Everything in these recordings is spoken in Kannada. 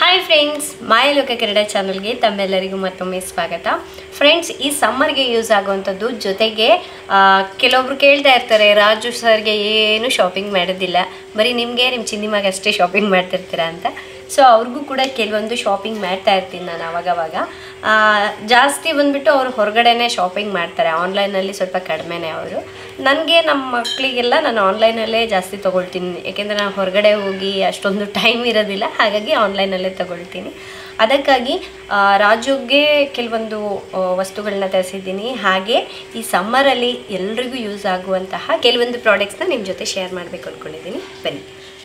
ಹಾಯ್ ಫ್ರೆಂಡ್ಸ್, ಮಾಯಲೋಕ ಕ್ರೀಡಾ ಚಾನಲ್ಗೆ ತಮ್ಮೆಲ್ಲರಿಗೂ ಮತ್ತೊಮ್ಮೆ ಸ್ವಾಗತ. ಫ್ರೆಂಡ್ಸ್, ಈ ಸಮ್ಮರ್ಗೆ ಯೂಸ್ ಆಗುವಂಥದ್ದು. ಜೊತೆಗೆ ಕೆಲವೊಬ್ರು ಕೇಳ್ತಾ ಇರ್ತಾರೆ, ರಾಜು ಸರ್ಗೆ ಏನು ಶಾಪಿಂಗ್ ಮಾಡೋದಿಲ್ಲ, ಬರೀ ನಿಮಗೆ ನಿಮ್ಮ ಚಿನ್ನಿಮಾಗೆ ಅಷ್ಟೇ ಶಾಪಿಂಗ್ ಮಾಡ್ತಿರ್ತೀರಾ ಅಂತ. ಸೊ ಅವ್ರಿಗೂ ಕೂಡ ಕೆಲವೊಂದು ಶಾಪಿಂಗ್ ಮಾಡ್ತಾ ಇರ್ತೀನಿ ನಾನು ಅವಾಗವಾಗ. ಜಾಸ್ತಿ ಬಂದುಬಿಟ್ಟು ಅವರು ಹೊರಗಡೆನೇ ಶಾಪಿಂಗ್ ಮಾಡ್ತಾರೆ, ಆನ್ಲೈನಲ್ಲಿ ಸ್ವಲ್ಪ ಕಡಿಮೆನೇ ಅವರು. ನನಗೆ ನಮ್ಮ ಮಕ್ಕಳಿಗೆಲ್ಲ ನಾನು ಆನ್ಲೈನಲ್ಲೇ ಜಾಸ್ತಿ ತೊಗೊಳ್ತೀನಿ, ಯಾಕೆಂದರೆ ನಾನು ಹೊರಗಡೆ ಹೋಗಿ ಅಷ್ಟೊಂದು ಟೈಮ್ ಇರೋದಿಲ್ಲ, ಹಾಗಾಗಿ ಆನ್ಲೈನಲ್ಲೇ ತೊಗೊಳ್ತೀನಿ. ಅದಕ್ಕಾಗಿ ರಾಜುಗೆ ಕೆಲವೊಂದು ವಸ್ತುಗಳನ್ನ ತರಿಸಿದ್ದೀನಿ. ಹಾಗೆ ಈ ಸಮ್ಮರಲ್ಲಿ ಎಲ್ರಿಗೂ ಯೂಸ್ ಆಗುವಂತಹ ಕೆಲವೊಂದು ಪ್ರಾಡಕ್ಟ್ಸ್ನ ನಿಮ್ಮ ಜೊತೆ ಶೇರ್ ಮಾಡಬೇಕು ಅಂದ್ಕೊಂಡಿದ್ದೀನಿ. ಬನ್ನಿ.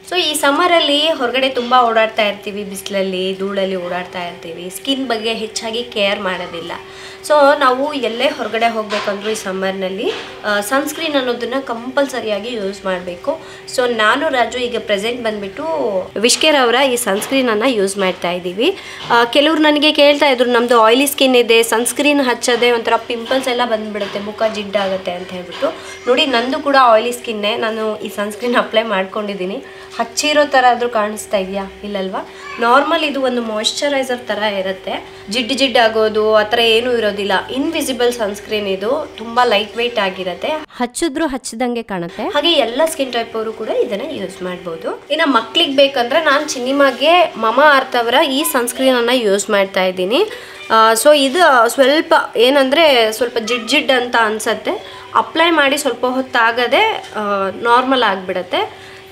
ಸೊ ಈ ಸಮ್ಮರಲ್ಲಿ ಹೊರಗಡೆ ತುಂಬ ಓಡಾಡ್ತಾ ಇರ್ತೀವಿ, ಬಿಸಿಲಲ್ಲಿ ಧೂಳಲ್ಲಿ ಓಡಾಡ್ತಾ ಇರ್ತೀವಿ, ಸ್ಕಿನ್ ಬಗ್ಗೆ ಹೆಚ್ಚಾಗಿ ಕೇರ್ ಮಾಡೋದಿಲ್ಲ. ಸೊ ನಾವು ಎಲ್ಲೇ ಹೊರಗಡೆ ಹೋಗಬೇಕಂದ್ರೂ ಈ ಸಮ್ಮರ್ನಲ್ಲಿ ಸನ್ಸ್ಕ್ರೀನ್ ಅನ್ನೋದನ್ನು ಕಂಪಲ್ಸರಿಯಾಗಿ ಯೂಸ್ ಮಾಡಬೇಕು. ಸೊ ನಾನು ರಾಜು ಈಗ ಪ್ರೆಸೆಂಟ್ ಬಂದುಬಿಟ್ಟು ವಿಶ್ಕೇರ್ ಅವರ ಈ ಸನ್ಸ್ಕ್ರೀನನ್ನು ಯೂಸ್ ಮಾಡ್ತಾ ಇದ್ದೀವಿ. ಕೆಲವ್ರು ನನಗೆ ಕೇಳ್ತಾ ಇದ್ರು, ನಮ್ಮದು ಆಯಿಲಿ ಸ್ಕಿನ್ ಇದೆ, ಸನ್ಸ್ಕ್ರೀನ್ ಹಚ್ಚೋದೆ ಒಂಥರ ಪಿಂಪಲ್ಸ್ ಎಲ್ಲ ಬಂದುಬಿಡುತ್ತೆ, ಮುಖ ಜಿಡ್ಡಾಗುತ್ತೆ ಅಂತ ಹೇಳ್ಬಿಟ್ಟು. ನೋಡಿ, ನಂದು ಕೂಡ ಆಯಿಲಿ ಸ್ಕಿನ್ನೇ, ನಾನು ಈ ಸನ್ಸ್ಕ್ರೀನ್ ಅಪ್ಲೈ ಮಾಡ್ಕೊಂಡಿದ್ದೀನಿ. ಹಚ್ಚಿರೋ ಥರ ಆದರೂ ಕಾಣಿಸ್ತಾ ಇದೆಯಾ? ಇಲ್ಲಲ್ವಾ? ನಾರ್ಮಲ್ ಇದು ಒಂದು ಮಾಯ್ಶ್ಚರೈಸರ್ ಥರ ಇರುತ್ತೆ, ಜಿಡ್ಡು ಆಗೋದು ಆ ಥರ ಏನೂ ಇರೋದಿಲ್ಲ. ಇನ್ವಿಸಿಬಲ್ ಸನ್ಸ್ಕ್ರೀನ್ ಇದು, ತುಂಬ ಲೈಟ್ ವೆಯ್ಟ್ ಆಗಿರುತ್ತೆ, ಹಚ್ಚಿದ್ರೂ ಹಚ್ಚಿದಂಗೆ ಕಾಣುತ್ತೆ. ಹಾಗೆ ಎಲ್ಲ ಸ್ಕಿನ್ ಟೈಪ್ ಅವರು ಕೂಡ ಇದನ್ನು ಯೂಸ್ ಮಾಡ್ಬೋದು. ಇನ್ನು ಮಕ್ಳಿಗೆ ಬೇಕಂದ್ರೆ ನಾನು ಚಿನ್ನಿಮಾಗೆ ಮಮಾ ಅರ್ತ್ ಅವರ ಈ ಸನ್ಸ್ಕ್ರೀನನ್ನು ಯೂಸ್ ಮಾಡ್ತಾ ಇದ್ದೀನಿ. ಸೊ ಇದು ಸ್ವಲ್ಪ ಏನಂದರೆ ಸ್ವಲ್ಪ ಜಿಡ್ ಅಂತ ಅನಿಸುತ್ತೆ, ಅಪ್ಲೈ ಮಾಡಿ ಸ್ವಲ್ಪ ಹೊತ್ತಾಗದೆ ನಾರ್ಮಲ್ ಆಗಿಬಿಡತ್ತೆ.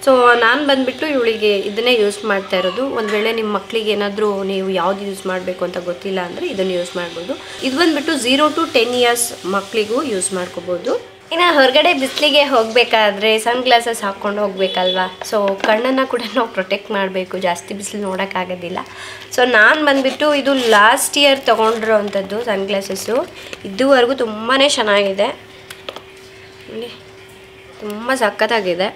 ಸೊ ನಾನು ಬಂದುಬಿಟ್ಟು ಇವಳಿಗೆ ಇದನ್ನೇ ಯೂಸ್ ಮಾಡ್ತಾ ಇರೋದು. ಒಂದು ವೇಳೆ ನಿಮ್ಮ ಮಕ್ಕಳಿಗೆ ಏನಾದರೂ ನೀವು ಯಾವುದು ಯೂಸ್ ಮಾಡಬೇಕು ಅಂತ ಗೊತ್ತಿಲ್ಲ ಅಂದರೆ ಇದನ್ನು ಯೂಸ್ ಮಾಡ್ಬೋದು. ಇದು ಬಂದುಬಿಟ್ಟು 0 to 10 years ಮಕ್ಕಳಿಗೂ ಯೂಸ್ ಮಾಡ್ಕೋಬೋದು. ಇನ್ನು ಹೊರಗಡೆ ಬಿಸಿಲಿಗೆ ಹೋಗಬೇಕಾದ್ರೆ ಸನ್ ಗ್ಲಾಸಸ್ ಹಾಕ್ಕೊಂಡು ಹೋಗಬೇಕಲ್ವಾ? ಸೊ ಕಣ್ಣನ್ನು ಕೂಡ ನಾವು ಪ್ರೊಟೆಕ್ಟ್ ಮಾಡಬೇಕು, ಜಾಸ್ತಿ ಬಿಸಿಲು ನೋಡೋಕ್ಕಾಗೋದಿಲ್ಲ. ಸೊ ನಾನು ಬಂದುಬಿಟ್ಟು ಇದು ಲಾಸ್ಟ್ ಇಯರ್ ತೊಗೊಂಡಿರೋ ಅಂಥದ್ದು ಸನ್ ಗ್ಲಾಸಸ್ಸು. ಇದುವರೆಗೂ ತುಂಬಾ ಚೆನ್ನಾಗಿದೆ, ತುಂಬ ಸಖತ್ತಾಗಿದೆ.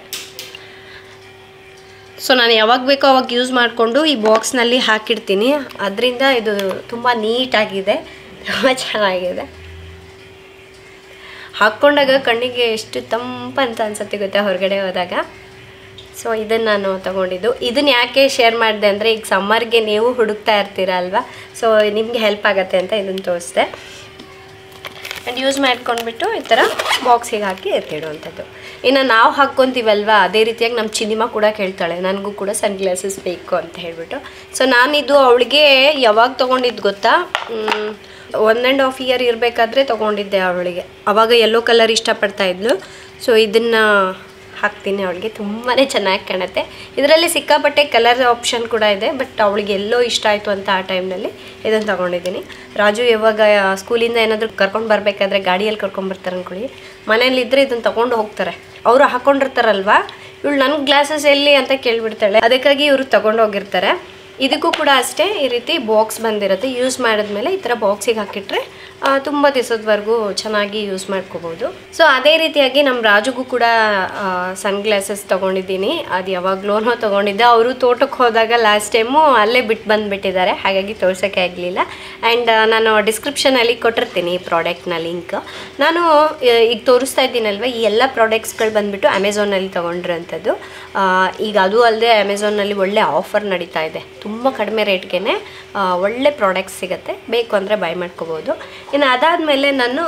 ಸೊ ನಾನು ಯಾವಾಗ ಬೇಕೋ ಅವಾಗ ಯೂಸ್ ಮಾಡಿಕೊಂಡು ಈ ಬಾಕ್ಸ್ನಲ್ಲಿ ಹಾಕಿಡ್ತೀನಿ. ಅದರಿಂದ ಇದು ತುಂಬ ನೀಟಾಗಿದೆ, ತುಂಬ ಚೆನ್ನಾಗಿದೆ. ಹಾಕ್ಕೊಂಡಾಗ ಕಣ್ಣಿಗೆ ಎಷ್ಟು ತಂಪಂತ ಅನ್ಸುತ್ತೆ ಗೊತ್ತಾ ಹೊರಗಡೆ ಹೋದಾಗ. ಸೊ ಇದನ್ನು ನಾನು ತೊಗೊಂಡಿದ್ದು. ಇದನ್ನು ಯಾಕೆ ಶೇರ್ ಮಾಡಿದೆ ಅಂದರೆ, ಈಗ ಸಮ್ಮರ್ಗೆ ನೀವು ಹುಡುಕ್ತಾ ಇರ್ತೀರ ಅಲ್ವಾ, ಸೊ ನಿಮಗೆ ಹೆಲ್ಪ್ ಆಗುತ್ತೆ ಅಂತ ಇದನ್ನು ತೋರಿಸ್ದೆ. ಆ್ಯಂಡ್ ಯೂಸ್ ಮಾಡ್ಕೊಂಡ್ಬಿಟ್ಟು ಈ ಥರ ಬಾಕ್ಸಿಗೆ ಹಾಕಿ ಎತ್ತಿಡುವಂಥದ್ದು. ಇನ್ನು ನಾವು ಹಾಕ್ಕೊತೀವಲ್ವ, ಅದೇ ರೀತಿಯಾಗಿ ನಮ್ಮ ಚಿನ್ನಿಮಾ ಕೂಡ ಕೇಳ್ತಾಳೆ, ನನಗೂ ಕೂಡ ಸನ್ ಗ್ಲಾಸಸ್ ಬೇಕು ಅಂತ ಹೇಳ್ಬಿಟ್ಟು. ಸೊ ನಾನಿದು ಅವಳಿಗೆ ಯಾವಾಗ ತೊಗೊಂಡಿದ್ದು ಗೊತ್ತಾ, 1.5 year ಇರಬೇಕಾದ್ರೆ ತೊಗೊಂಡಿದ್ದೆ ಅವಳಿಗೆ. ಆವಾಗ ಯೆಲ್ಲೋ ಕಲರ್ ಇಷ್ಟಪಡ್ತಾಯಿದ್ಲು. ಸೊ ಇದನ್ನು ಹಾಕ್ತೀನಿ ಅವಳಿಗೆ, ತುಂಬಾ ಚೆನ್ನಾಗಿ ಕಾಣುತ್ತೆ. ಇದರಲ್ಲಿ ಸಿಕ್ಕಾಪಟ್ಟೆ ಕಲರ್ ಆಪ್ಷನ್ ಕೂಡ ಇದೆ, ಬಟ್ ಅವಳಿಗೆ ಎಲ್ಲೋ ಇಷ್ಟ ಆಯಿತು ಅಂತ ಆ ಟೈಮ್ನಲ್ಲಿ ಇದನ್ನು ತೊಗೊಂಡಿದ್ದೀನಿ. ರಾಜು ಯಾವಾಗ ಸ್ಕೂಲಿಂದ ಏನಾದರೂ ಕರ್ಕೊಂಡು ಬರಬೇಕಾದ್ರೆ ಗಾಡಿಯಲ್ಲಿ ಕರ್ಕೊಂಡ್ಬರ್ತಾರೆ ಅಂದ್ಕೊಳ್ಳಿ, ಮನೇಲಿದ್ದರೆ ಇದನ್ನು ತೊಗೊಂಡು ಹೋಗ್ತಾರೆ. ಅವರು ಹಾಕ್ಕೊಂಡಿರ್ತಾರಲ್ವ, ಇವಳು ನನ್ನ ಗ್ಲಾಸಸ್ ಎಲ್ಲಿ ಅಂತ ಕೇಳಿಬಿಡ್ತಾಳೆ, ಅದಕ್ಕಾಗಿ ಇವರು ತೊಗೊಂಡು ಹೋಗಿರ್ತಾರೆ. ಇದಕ್ಕೂ ಕೂಡ ಅಷ್ಟೇ, ಈ ರೀತಿ ಬಾಕ್ಸ್ ಬಂದಿರುತ್ತೆ. ಯೂಸ್ ಮಾಡಿದ್ಮೇಲೆ ಈ ಥರ ಬಾಕ್ಸಿಗೆ ಹಾಕಿಟ್ರೆ ತುಂಬ ದಿವಸದವರೆಗೂ ಚೆನ್ನಾಗಿ ಯೂಸ್ ಮಾಡ್ಕೋಬೋದು. ಸೊ ಅದೇ ರೀತಿಯಾಗಿ ನಮ್ಮ ರಾಜುಗೂ ಕೂಡ ಸನ್ ಗ್ಲಾಸಸ್ ತೊಗೊಂಡಿದ್ದೀನಿ. ಅದು ಯಾವಾಗಲೂ ತೊಗೊಂಡಿದ್ದೆ, ಅವರು ತೋಟಕ್ಕೆ ಹೋದಾಗ ಲಾಸ್ಟ್ ಟೈಮು ಅಲ್ಲೇ ಬಿಟ್ಟು ಬಂದುಬಿಟ್ಟಿದ್ದಾರೆ, ಹಾಗಾಗಿ ತೋರ್ಸೋಕ್ಕೆ ಆಗಲಿಲ್ಲ. ಆ್ಯಂಡ್ ನಾನು ಡಿಸ್ಕ್ರಿಪ್ಷನಲ್ಲಿ ಕೊಟ್ಟಿರ್ತೀನಿ ಈ ಪ್ರಾಡಕ್ಟ್ನ ಲಿಂಕ್. ನಾನು ಈಗ ತೋರಿಸ್ತಾ ಇದ್ದೀನಲ್ವ, ಈ ಎಲ್ಲ ಪ್ರಾಡಕ್ಟ್ಸ್ಗಳು ಬಂದುಬಿಟ್ಟು ಅಮೆಝಾನಲ್ಲಿ ತೊಗೊಂಡಿರೋಂಥದ್ದು. ಈಗ ಅದು ಅಲ್ಲದೆ ಅಮೆಝಾನಲ್ಲಿ ಒಳ್ಳೆ ಆಫರ್ ನಡೀತಾ ಇದೆ, ತುಂಬ ಕಡಿಮೆ ರೇಟ್ಗೆ ಒಳ್ಳೆ ಪ್ರಾಡಕ್ಟ್ಸ್ ಸಿಗುತ್ತೆ, ಬೇಕು ಅಂದರೆ ಬೈ ಮಾಡ್ಕೋಬೋದು. ಇನ್ನು ಅದಾದಮೇಲೆ ನಾನು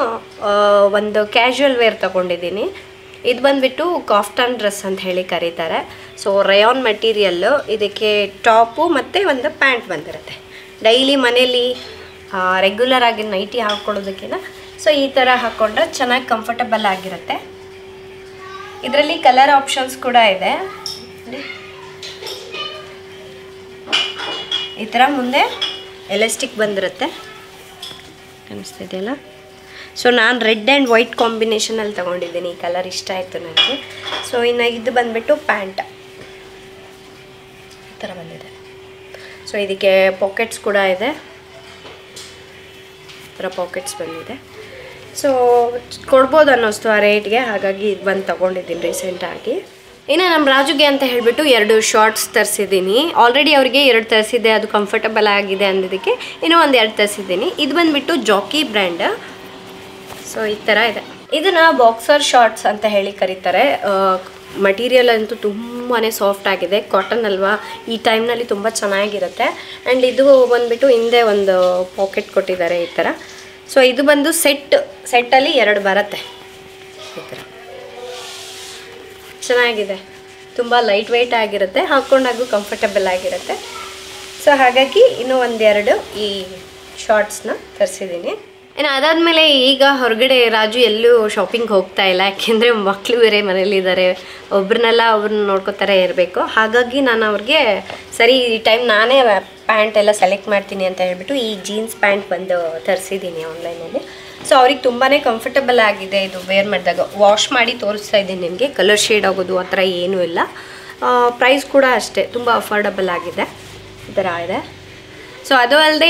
ಒಂದು ಕ್ಯಾಶುವಲ್ ವೇರ್ ತೊಗೊಂಡಿದ್ದೀನಿ. ಇದು ಬಂದುಬಿಟ್ಟು ಕಾಫ್ಟನ್ ಡ್ರೆಸ್ ಅಂತ ಹೇಳಿ ಕರೀತಾರೆ. ಸೊ ರಯಾನ್ ಮೆಟೀರಿಯಲ್ಲು, ಇದಕ್ಕೆ ಟಾಪು ಮತ್ತು ಒಂದು ಪ್ಯಾಂಟ್ ಬಂದಿರುತ್ತೆ. ಡೈಲಿ ಮನೇಲಿ ರೆಗ್ಯುಲರ್ ಆಗಿ ನೈಟಿ ಹಾಕ್ಕೊಳ್ಳೋದಕ್ಕಿಂತ ಸೊ ಈ ಥರ ಹಾಕ್ಕೊಂಡ್ರೆ ಚೆನ್ನಾಗಿ ಕಂಫರ್ಟಬಲ್ ಆಗಿರುತ್ತೆ. ಇದರಲ್ಲಿ ಕಲರ್ ಆಪ್ಷನ್ಸ್ ಕೂಡ ಇದೆ. ಈ ಥರ ಮುಂದೆ ಎಲಾಸ್ಟಿಕ್ ಬಂದಿರುತ್ತೆ, ಕಾಣಿಸ್ತಾ ಇದೆಯಲ್ಲ. ಸೊ ನಾನು ರೆಡ್ ಆ್ಯಂಡ್ ವೈಟ್ ಕಾಂಬಿನೇಷನಲ್ಲಿ ತೊಗೊಂಡಿದ್ದೀನಿ, ಈ ಕಲರ್ ಇಷ್ಟ ಆಯಿತು ನನಗೆ. ಸೊ ಇನ್ನು ಇದು ಬಂದುಬಿಟ್ಟು ಪ್ಯಾಂಟ್ ಈ ಥರ ಬಂದಿದೆ. ಸೊ ಇದಕ್ಕೆ ಪಾಕೆಟ್ಸ್ ಕೂಡ ಇದೆ, ಈ ಥರ ಪಾಕೆಟ್ಸ್ ಬಂದಿದೆ. ಸೊ ಕೊಡ್ಬೋದು ಅನ್ನಿಸ್ತು ಆ ರೇಟ್ಗೆ, ಹಾಗಾಗಿ ಇದು ಬಂದು ತೊಗೊಂಡಿದ್ದೀನಿ ರೀಸೆಂಟಾಗಿ. ಇನ್ನು ನಮ್ಮ ರಾಜುಗೆ ಅಂತ ಹೇಳಿಬಿಟ್ಟು 2 ಶಾರ್ಟ್ಸ್ ತರಿಸಿದ್ದೀನಿ. ಆಲ್ರೆಡಿ ಅವರಿಗೆ 2 ತರಿಸಿದ್ದೆ, ಅದು ಕಂಫರ್ಟಬಲ್ ಆಗಿದೆ ಅಂದಿದ್ದಕ್ಕೆ ಇನ್ನೂ ಒಂದು 2 ತರಿಸಿದ್ದೀನಿ. ಇದು ಬಂದುಬಿಟ್ಟು ಜಾಕಿ ಬ್ರ್ಯಾಂಡ್. ಸೊ ಈ ಥರ ಇದೆ. ಇದನ್ನು ಬಾಕ್ಸರ್ ಶಾರ್ಟ್ಸ್ ಅಂತ ಹೇಳಿ ಕರೀತಾರೆ. ಮಟೀರಿಯಲ್ ಅಂತೂ ತುಂಬ ತುಂಬಾ ಸಾಫ್ಟ್ ಆಗಿದೆ, ಕಾಟನ್ ಅಲ್ವಾ, ಈ ಟೈಮ್ನಲ್ಲಿ ತುಂಬ ಚೆನ್ನಾಗಿರುತ್ತೆ. ಆ್ಯಂಡ್ ಇದು ಬಂದುಬಿಟ್ಟು ಹಿಂದೆ ಒಂದು ಪಾಕೆಟ್ ಕೊಟ್ಟಿದ್ದಾರೆ ಈ ಥರ. ಸೊ ಇದು ಬಂದು ಸೆಟ್ಟಲ್ಲಿ 2 ಬರುತ್ತೆ ಈ ಥರ. ಚೆನ್ನಾಗಿದೆ, ತುಂಬ ಲೈಟ್ ವೆಯ್ಟ್ ಆಗಿರುತ್ತೆ, ಹಾಕ್ಕೊಂಡಾಗೂ ಕಂಫರ್ಟಬಲ್ ಆಗಿರುತ್ತೆ. ಸೊ ಹಾಗಾಗಿ ಇನ್ನೂ 1-2 ಈ ಶಾರ್ಟ್ಸ್ನ ತರಿಸಿದ್ದೀನಿ. ಇನ್ನು ಅದಾದಮೇಲೆ ಈಗ ಹೊರಗಡೆ ರಾಜು ಎಲ್ಲೂ ಶಾಪಿಂಗ್ ಹೋಗ್ತಾ ಇಲ್ಲ, ಯಾಕೆಂದರೆ ಮಕ್ಕಳು ಬೇರೆ ಮನೇಲಿದ್ದಾರೆ, ಒಬ್ಬರನ್ನೆಲ್ಲ ಅವ್ರನ್ನ ನೋಡ್ಕೋತಾರೆ ಇರಬೇಕು. ಹಾಗಾಗಿ ನಾನು ಅವ್ರಿಗೆ ಸರಿ ಈ ಟೈಮ್ ನಾನೇ ಪ್ಯಾಂಟ್ ಎಲ್ಲ ಸೆಲೆಕ್ಟ್ ಮಾಡ್ತೀನಿ ಅಂತ ಹೇಳ್ಬಿಟ್ಟು ಈ ಜೀನ್ಸ್ ಪ್ಯಾಂಟ್ ಬಂದು ತರಿಸಿದ್ದೀನಿ ಆನ್ಲೈನಲ್ಲಿ. ಸೊ ಅವ್ರಿಗೆ ತುಂಬಾ ಕಂಫರ್ಟಬಲ್ ಆಗಿದೆ ಇದು ವೇರ್ ಮಾಡಿದಾಗ. ವಾಶ್ ಮಾಡಿ ತೋರಿಸ್ತಾ ಇದ್ದೀನಿ ನಿಮಗೆ, ಕಲರ್ ಶೇಡ್ ಆಗೋದು ಆ ಥರ ಏನೂ ಇಲ್ಲ. ಪ್ರೈಸ್ ಕೂಡ ಅಷ್ಟೇ ತುಂಬ ಅಫೋರ್ಡಬಲ್ ಆಗಿದೆ, ಈ ಥರ ಇದೆ. ಸೊ ಅದು ಅಲ್ಲದೆ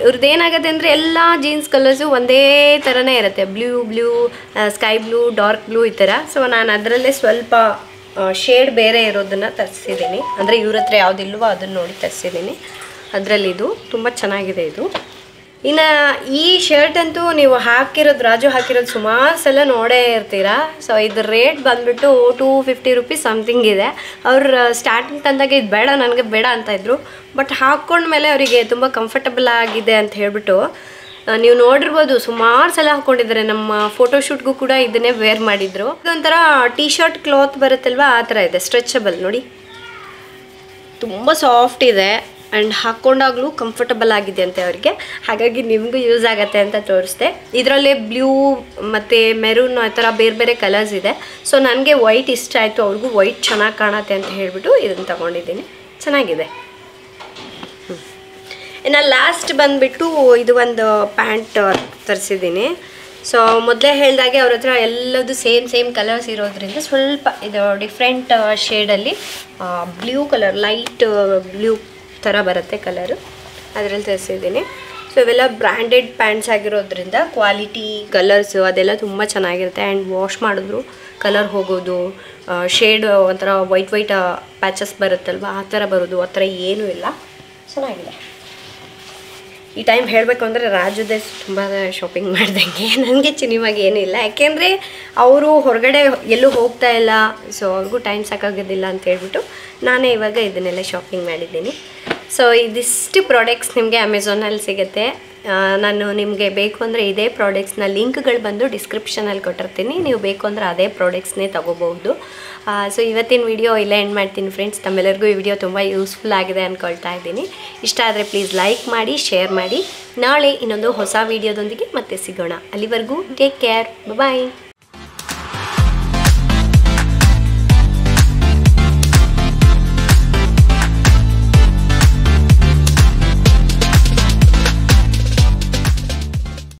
ಇವ್ರದ್ದೇನಾಗುತ್ತೆ ಅಂದರೆ ಎಲ್ಲ ಜೀನ್ಸ್ ಕಲರ್ಸು ಒಂದೇ ಥರನೇ ಇರುತ್ತೆ, blue, sky blue, dark blue ಈ ಥರ. ಸೊ ನಾನು ಅದರಲ್ಲೇ ಸ್ವಲ್ಪ ಶೇಡ್ ಬೇರೆ ಇರೋದನ್ನು ತರಿಸಿದ್ದೀನಿ, ಅಂದರೆ ಇವ್ರ ಹತ್ರ ಯಾವುದಿಲ್ವೋ ಅದನ್ನು ನೋಡಿ ತರಿಸಿದ್ದೀನಿ. ಅದರಲ್ಲಿ ಇದು ತುಂಬ ಚೆನ್ನಾಗಿದೆ ಇದು. ಇನ್ನು ಈ ಶರ್ಟ್ ಅಂತೂ ನೀವು ರಾಜು ಹಾಕಿರೋದು ಸುಮಾರು ಸಲ ನೋಡೇ ಇರ್ತೀರಾ. ಸೊ ಇದ್ರ ರೇಟ್ ಬಂದುಬಿಟ್ಟು 250 ರುಪೀಸ್ ಸಮಥಿಂಗ್ ಇದೆ. ಅವ್ರು ಸ್ಟಾರ್ಟಿಂಗ್ ತಂದಾಗ ಇದು ಬೇಡ, ನನಗೆ ಬೇಡ ಅಂತ ಇದ್ರು. ಬಟ್ ಹಾಕ್ಕೊಂಡ್ಮೇಲೆ ಅವರಿಗೆ ತುಂಬ ಕಂಫರ್ಟಬಲ್ ಆಗಿದೆ ಅಂತ ಹೇಳ್ಬಿಟ್ಟು ನೀವು ನೋಡಿರ್ಬೋದು, ಸುಮಾರು ಸಲ ಹಾಕ್ಕೊಂಡಿದ್ದಾರೆ. ನಮ್ಮ ಫೋಟೋಶೂಟ್ಗೂ ಕೂಡ ಇದನ್ನೇ ವೇರ್ ಮಾಡಿದ್ರು. ಇದೊಂಥರ ಟೀ ಶರ್ಟ್ ಕ್ಲಾತ್ ಬರುತ್ತಲ್ವ, ಆ ಥರ ಇದೆ, ಸ್ಟ್ರೆಚಬಲ್ ನೋಡಿ, ತುಂಬ ಸಾಫ್ಟ್ ಇದೆ. ಆ್ಯಂಡ್ ಹಾಕ್ಕೊಂಡಾಗಲೂ ಕಂಫರ್ಟಬಲ್ ಆಗಿದೆ ಅಂತೆ ಅವರಿಗೆ. ಹಾಗಾಗಿ ನಿಮಗೂ ಯೂಸ್ ಆಗುತ್ತೆ ಅಂತ ತೋರಿಸ್ದೆ. ಇದರಲ್ಲೇ ಬ್ಲೂ ಮತ್ತು ಮೆರೂನ್ ಆ ಥರ ಬೇರೆ ಬೇರೆ ಕಲರ್ಸ್ ಇದೆ. ಸೊ ನನಗೆ ವೈಟ್ ಇಷ್ಟ ಆಯಿತು, ಅವ್ರಿಗೂ ವೈಟ್ ಚೆನ್ನಾಗಿ ಕಾಣುತ್ತೆ ಅಂತ ಹೇಳಿಬಿಟ್ಟು ಇದನ್ನು ತೊಗೊಂಡಿದ್ದೀನಿ. ಚೆನ್ನಾಗಿದೆ. ಇನ್ನು ಲಾಸ್ಟ್ ಬಂದುಬಿಟ್ಟು ಇದು ಒಂದು ಪ್ಯಾಂಟ್ ತರಿಸಿದ್ದೀನಿ. ಸೊ ಮೊದಲೇ ಹೇಳಿದಾಗೆ ಅವ್ರ ಹತ್ರ ಎಲ್ಲದು ಸೇಮ್ ಕಲರ್ಸ್ ಇರೋದ್ರಿಂದ ಸ್ವಲ್ಪ ಇದು ಡಿಫ್ರೆಂಟ್ ಶೇಡಲ್ಲಿ ಬ್ಲೂ ಕಲರ್, ಲೈಟ್ ಬ್ಲೂ ಥರ ಬರುತ್ತೆ ಕಲರು, ಅದರಲ್ಲಿ ತರಿಸಿದ್ದೀನಿ. ಸೊ ಇವೆಲ್ಲ ಬ್ರ್ಯಾಂಡೆಡ್ ಪ್ಯಾಂಟ್ಸ್ ಆಗಿರೋದ್ರಿಂದ ಕ್ವಾಲಿಟಿ ಕಲರ್ಸು ಅದೆಲ್ಲ ತುಂಬ ಚೆನ್ನಾಗಿರುತ್ತೆ. ಆ್ಯಂಡ್ ವಾಶ್ ಮಾಡಿದ್ರು ಕಲರ್ ಹೋಗೋದು, ಶೇಡ್ ಒಂಥರ ವೈಟ್ ಪ್ಯಾಚಸ್ ಬರುತ್ತಲ್ವ, ಆ ಥರ ಬರೋದು ಆ ಥರ ಏನೂ ಇಲ್ಲ, ಚೆನ್ನಾಗಿದೆ. ಈ ಟೈಮ್ ಹೇಳಬೇಕು ಅಂದರೆ ರಾಜುದೇ ತುಂಬ ಶಾಪಿಂಗ್ ಮಾಡ್ದಂಗೆ, ನನಗೆ ಚಿನಿವಾಗಿ ಏನೂ ಇಲ್ಲ. ಯಾಕೆಂದರೆ ಅವರು ಹೊರಗಡೆ ಎಲ್ಲೂ ಹೋಗ್ತಾ ಇಲ್ಲ, ಸೊ ಅವ್ರಿಗೂ ಟೈಮ್ ಸಾಕಾಗೋದಿಲ್ಲ ಅಂತ ಹೇಳ್ಬಿಟ್ಟು ನಾನೇ ಇವಾಗ ಇದನ್ನೆಲ್ಲ ಶಾಪಿಂಗ್ ಮಾಡಿದ್ದೀನಿ. ಸೊ ಇದಿಷ್ಟು ಪ್ರಾಡಕ್ಟ್ಸ್ ನಿಮಗೆ ಅಮೆಝಾನಲ್ಲಿ ಸಿಗುತ್ತೆ. ನಾನು ನಿಮಗೆ ಬೇಕು ಅಂದರೆ ಇದೇ ಪ್ರಾಡಕ್ಟ್ಸ್ನ ಲಿಂಕ್ಗಳು ಬಂದು ಡಿಸ್ಕ್ರಿಪ್ಷನಲ್ಲಿ ಕೊಟ್ಟಿರ್ತೀನಿ, ನೀವು ಬೇಕು ಅಂದರೆ ಅದೇ ಪ್ರಾಡಕ್ಟ್ಸ್ನೇ ತೊಗೋಬಹುದು. ಸೊ ಇವತ್ತಿನ ವಿಡಿಯೋ ಇಲ್ಲೇ ಎಂಡ್ ಮಾಡ್ತೀನಿ ಫ್ರೆಂಡ್ಸ್. ತಮ್ಮೆಲ್ಲರಿಗೂ ಈ ವಿಡಿಯೋ ತುಂಬ ಯೂಸ್ಫುಲ್ ಆಗಿದೆ ಅಂದ್ಕೊಳ್ತಾ ಇದ್ದೀನಿ. ಇಷ್ಟ ಆದರೆ ಪ್ಲೀಸ್ ಲೈಕ್ ಮಾಡಿ, ಶೇರ್ ಮಾಡಿ. ನಾಳೆ ಇನ್ನೊಂದು ಹೊಸ ವಿಡಿಯೋದೊಂದಿಗೆ ಮತ್ತೆ ಸಿಗೋಣ. ಅಲ್ಲಿವರೆಗೂ ಟೇಕ್ ಕೇರ್, ಬಾಯ್.